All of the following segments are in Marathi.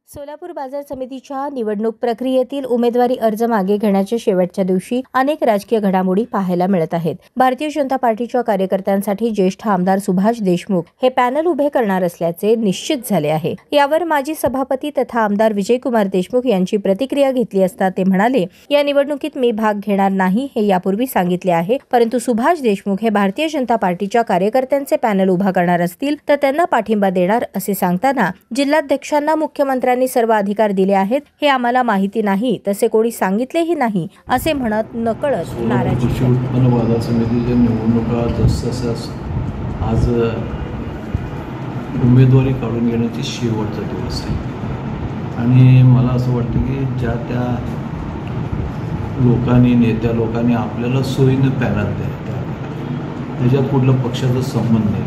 सोलापूर बाजार समितीच्या निवडणूक प्रक्रियेतील उमेदवारी अर्ज मागे घेण्याच्या शेवटच्या दिवशी अनेक राजकीय घडामोडी पाहायला मिळत आहेत। भारतीय जनता पार्टीच्या कार्यकर्त्यांसाठी ज्येष्ठ आमदार सुभाष देशमुख हे पॅनल उभे करणार असल्याचे निश्चित झाले आहे। यावर माजी सभापती तथा आमदार विजयकुमार देशमुख यांची प्रतिक्रिया घेतली असता ते म्हणाले, या निवडणुकीत मी भाग घेणार नाही हे यापूर्वी सांगितले आहे, परंतु सुभाष देशमुख हे भारतीय जनता पार्टीच्या कार्यकर्त्यांचे पॅनल उभा करणार असतील तर त्यांना पाठिंबा देणार असे सांगताना जिल्हाध्यक्षांना मुख्यमंत्र्यांनी सर्व अधिकार दिले आहेत, हे आम्हाला माहिती नाही, तसे कोणी सांगितलेही नाही असे म्हणत नकळत नाराजी उत्पन्न बाजार समितीच्या निवडणुका जसजस आज उमेदवारी काढून घेण्याची शेवटचा दिवस आहे आणि मला असं वाटतं की ज्या त्या लोकांनी नेत्या लोकांनी आपल्याला सोयीनं पॅनल द्यायला त्याच्यात कुठलं पक्षाचा संबंध नाही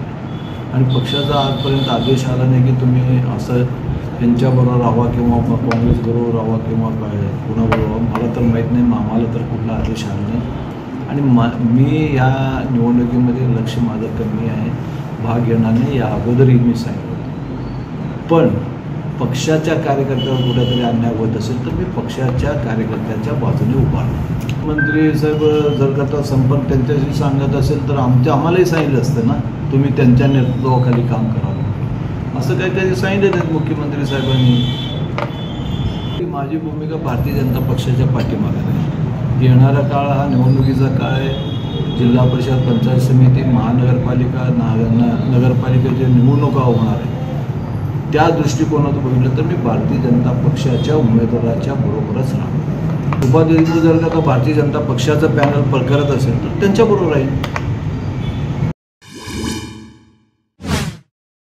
आणि पक्षाचा आजपर्यंत आदेश आला नाही की तुम्ही असं त्यांच्याबरोबर राहा किंवा काँग्रेसबरोबर राहा किंवा काय कुणाबरोबर मला तर माहीत नाही, आम्हाला तर कुठला आदेश आला नाही आणि मी या निवडणुकीमध्ये लक्ष माझं कमी आहे, भाग घेणार नाही या अगोदरही मी सांगितलं। पण पक्षाच्या कार्यकर्त्यावर कुठेतरी अन्याय होत असेल तर मी पक्षाच्या कार्यकर्त्यांच्या बाजूने उभा राहतो। मंत्री साहेब जर का संपर्क त्यांच्याशी सांगत असेल तर आम्हालाही सांगितलं असतं ना, तुम्ही त्यांच्या नेतृत्वाखाली काम करावं, असं काही कधी सांगितलं नाही मुख्यमंत्री साहेबांनी। माझी भूमिका भारतीय जनता पक्षाच्या पाठीमागे आहे। येणारा काळ हा निवडणुकीचा काळ आहे। जिल्हा परिषद, पंचायत समिती, महानगरपालिका, नगरपालिकेच्या निवडणुका होणार आहे। त्या दृष्टिकोनातून बघितलं तर मी भारतीय जनता पक्षाच्या उमेदवाराच्या बरोबरच राहतो। उपाध्यक्ष जर का भारतीय जनता पक्षाचं पॅनल करत असेल तर त्यांच्याबरोबर राहील।